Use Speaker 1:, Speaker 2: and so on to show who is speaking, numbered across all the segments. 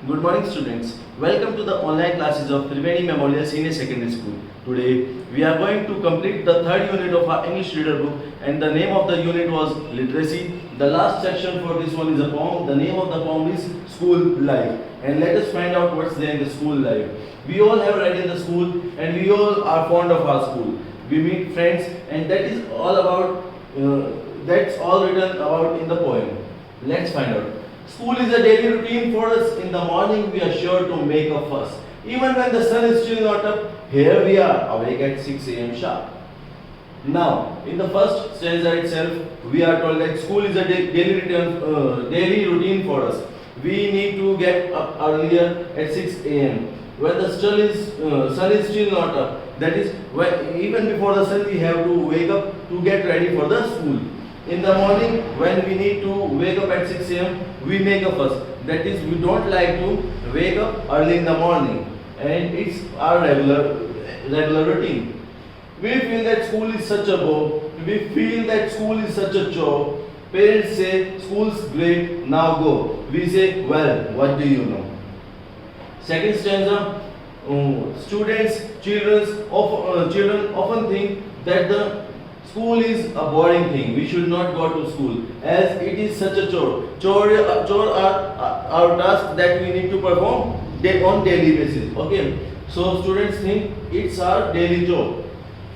Speaker 1: Good morning students. Welcome to the online classes of Triveni Memorial Senior Secondary School. Today we are going to complete the third unit of our English reader book, and the name of the unit was Literacy. The last section for this one is a poem. The name of the poem is School Life. And let us find out what's there in the school life. We all have read in the school and we all are fond of our school. We meet friends and that is all about, that's all written about in the poem. Let's find out. School is a daily routine for us. In the morning we are sure to make a fuss. Even when the sun is still not up, here we are, awake at 6 a.m. sharp. Now, in the first stanza itself, we are told that school is a daily routine for us. We need to get up earlier at 6 a.m. When the sun is still not up, that is, even before the sun, we have to wake up to get ready for the school. In the morning, when we need to wake up at 6 a.m., we make a fuss. That is, we don't like to wake up early in the morning, and it's our regular routine. We feel that school is such a bore. We feel that school is such a chore. Parents say, school's great, now go. We say, well, what do you know? Second stanza, children often think that the school is a boring thing. We should not go to school as it is such a chore. Chore are tasks that we need to perform on daily basis. Okay, so students think it's our daily job.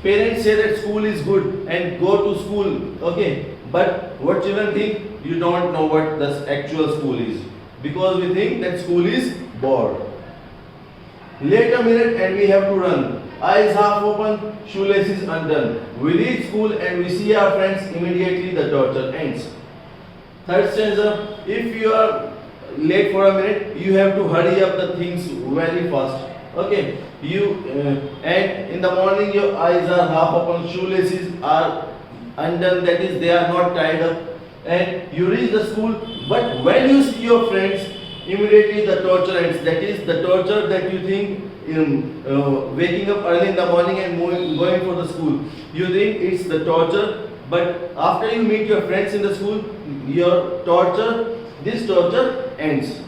Speaker 1: Parents say that school is good and go to school. Okay, but what children think? You don't know what the actual school is, because we think that school is bored. Late a minute and we have to run. Eyes half open, shoelaces undone. We reach school and we see our friends. Immediately the torture ends. Third stanza, if you are late for a minute, you have to hurry up the things very fast. Okay, and in the morning your eyes are half open, shoelaces are undone, that is, they are not tied up, and you reach the school. But when you see your friends, immediately the torture ends. That is, the torture that you think waking up early in the morning and going for the school, you think it's the torture, but after you meet your friends in the school, this torture ends.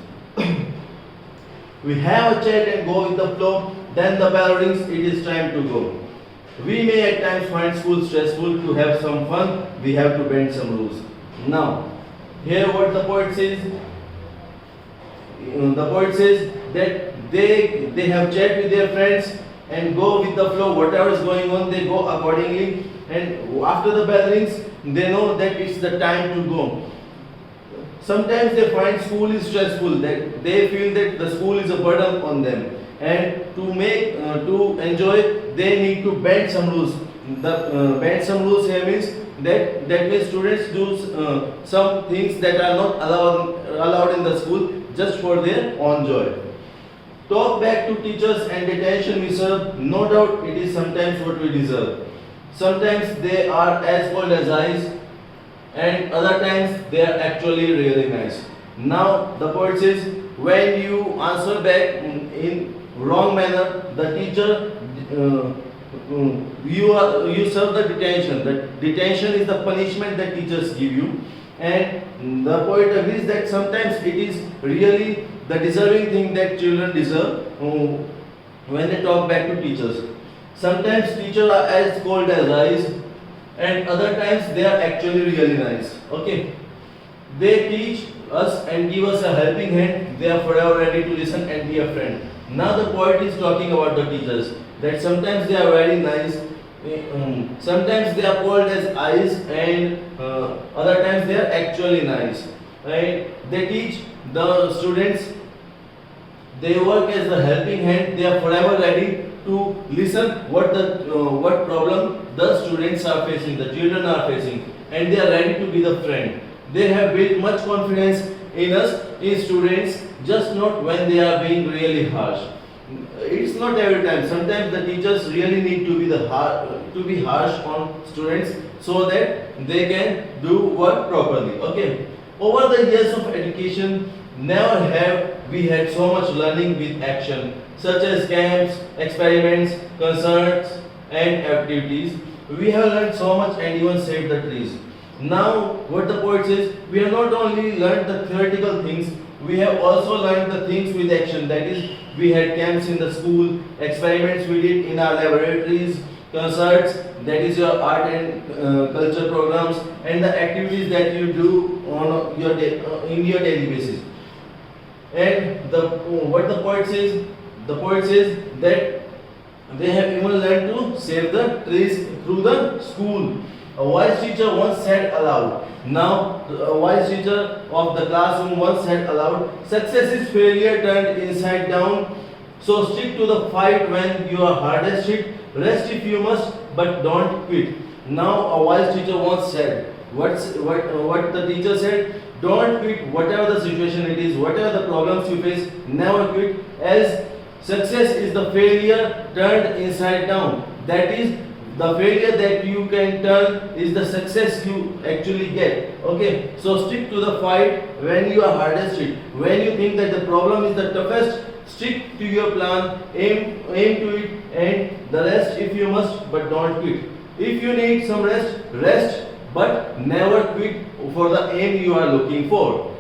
Speaker 1: We have a chat and go with the flow, then the bell rings, it is time to go. We may at times find school stressful. To have some fun, we have to bend some rules. Now, here what the poet says. The poet says that they have chat with their friends and go with the flow. Whatever is going on, they go accordingly. And after the bell rings, they know that it's the time to go. Sometimes they find school is stressful, that they feel that the school is a burden on them, and to enjoy they need to bend some rules. The bend some rules here means that means students do some things that are not allowed in the school just for their own joy. Talk back to teachers and detention we serve. No doubt it is sometimes what we deserve. Sometimes they are as cold as ice, and other times they are actually really nice. Now the poet says, when you answer back in wrong manner, the teacher you serve the detention. The detention is the punishment that teachers give you, and the poet agrees that sometimes it is really the deserving thing that children deserve when they talk back to teachers. Sometimes teachers are as cold as ice, and other times they are actually really nice. Okay, they teach us and give us a helping hand. They are forever ready to listen and be a friend. Now the poet is talking about the teachers, that sometimes they are very nice, sometimes they are cold as ice, and other times they are actually nice. And they teach the students. They work as the helping hand. They are forever ready to listen what problem the students are facing, the children are facing, and they are ready to be the friend. They have built much confidence in us, in students, just not when they are being really harsh. It's not every time. Sometimes the teachers really need to be harsh on students so that they can do work properly. Okay. Over the years of education, never have we had so much learning with action, such as camps, experiments, concerts, and activities. We have learned so much and even saved the trees. Now, what the poet says, we have not only learned the theoretical things, we have also learned the things with action. That is, we had camps in the school, experiments we did in our laboratories, concerts, that is your art and culture programs, and the activities that you do on your in your daily basis. And what the poet says, that they have even learned to save the trees through the school. A wise teacher once said aloud. Now, a wise teacher of the classroom once said aloud, success is failure turned inside down. So stick to the fight when you are hardest hit. Rest if you must, but don't quit. Now, a wise teacher once said, what the teacher said? Don't quit, whatever the situation it is, whatever the problems you face, never quit, as success is the failure turned inside down. That is, the failure that you can turn is the success you actually get. Okay, so stick to the fight when you are hardest hit. When you think that the problem is the toughest, stick to your plan, aim to it, and the rest if you must, but don't quit. If you need some rest, but never quit for the aim you are looking for.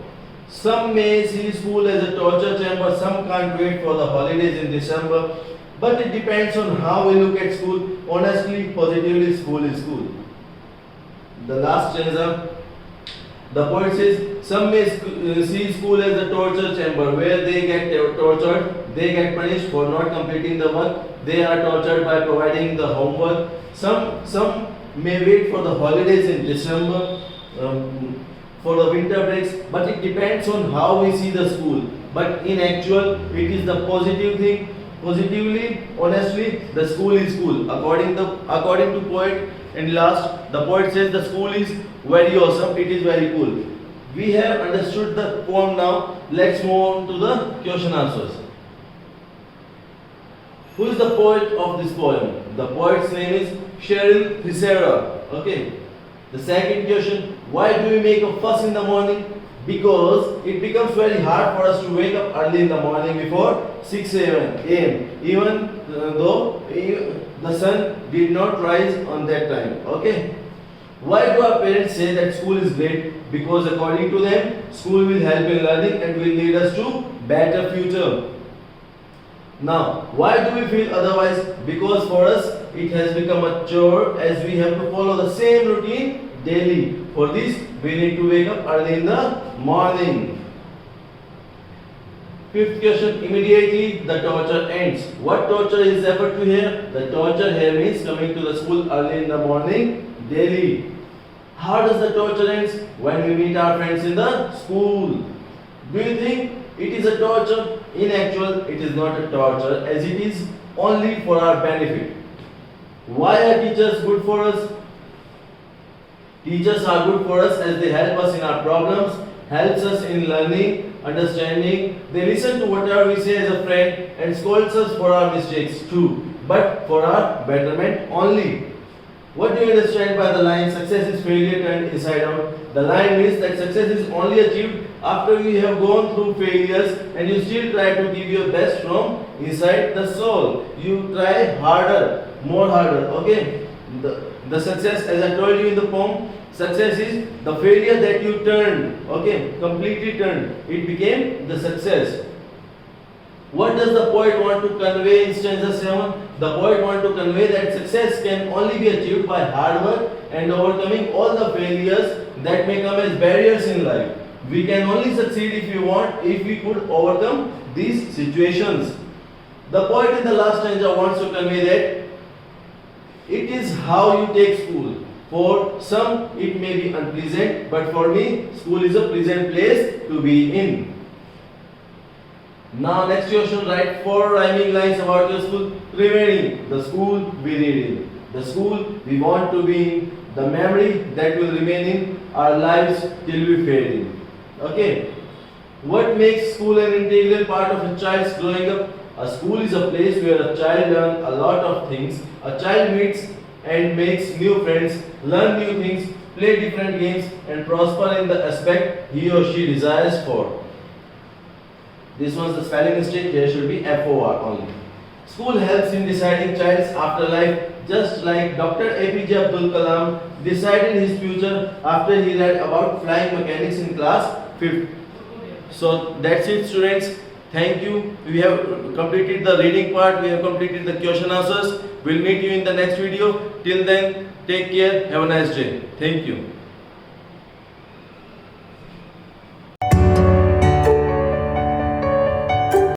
Speaker 1: Some may see school as a torture chamber, some can't wait for the holidays in December, but it depends on how we look at school. Honestly, positively, school is school. The last stanza, the poet says, some may see school as a torture chamber where they get tortured, they get punished for not completing the work, they are tortured by providing the homework. Some may wait for the holidays in December, for the winter breaks, but it depends on how we see the school. But in actual, it is the positive thing. Positively, honestly, the school is school. According to poet, and last, the poet says the school is very awesome. It is very cool. We have understood the poem now. Let's move on to the question answers. Who is the poet of this poem? The poet's name is Cheryl Thisera. Okay. The second question, why do we make a fuss in the morning? Because it becomes very hard for us to wake up early in the morning before 6 a.m. even though the sun did not rise on that time. Okay. Why do our parents say that school is great? Because according to them, school will help in learning and will lead us to better future. Now, why do we feel otherwise? Because for us, it has become a chore as we have to follow the same routine daily. For this, we need to wake up early in the morning. Fifth question, immediately the torture ends. What torture is referred to here? The torture here means coming to the school early in the morning daily. How does the torture ends? When we meet our friends in the school. Do you think it is a torture? In actual, it is not a torture as it is only for our benefit. Why are teachers good for us? Teachers are good for us as they help us in our problems, helps us in learning, understanding. They listen to whatever we say as a friend and scolds us for our mistakes too, but for our betterment only. What do you understand by the line, success is failure turned inside out? The line means that success is only achieved after you have gone through failures and you still try to give your best from inside the soul. You try harder, more harder, okay? The success, as I told you in the poem, success is the failure that you turned, okay, completely turned. It became the success. What does the poet want to convey in stanza 7? The poet wants to convey that success can only be achieved by hard work and overcoming all the failures that may come as barriers in life. We can only succeed if we could overcome these situations. The poet in the last stanza wants to convey that it is how you take school. For some, it may be unpleasant, but for me, school is a pleasant place to be in. Now, next question, write 4 rhyming lines about your school. Remaining, the school we read in, the school we want to be in, the memory that will remain in our lives till we fade in. Okay. What makes school an integral part of a child's growing up? A school is a place where a child learns a lot of things. A child meets and makes new friends, learn new things, play different games, and prosper in the aspect he or she desires for. This was the spelling mistake. Here should be FOR only. School helps in deciding child's afterlife, just like Dr. APJ Abdul Kalam decided his future after he read about flying mechanics in class 5th. So that's it, students. Thank you. We have completed the reading part. We have completed the question answers. We'll meet you in the next video. Till then, take care. Have a nice day. Thank you.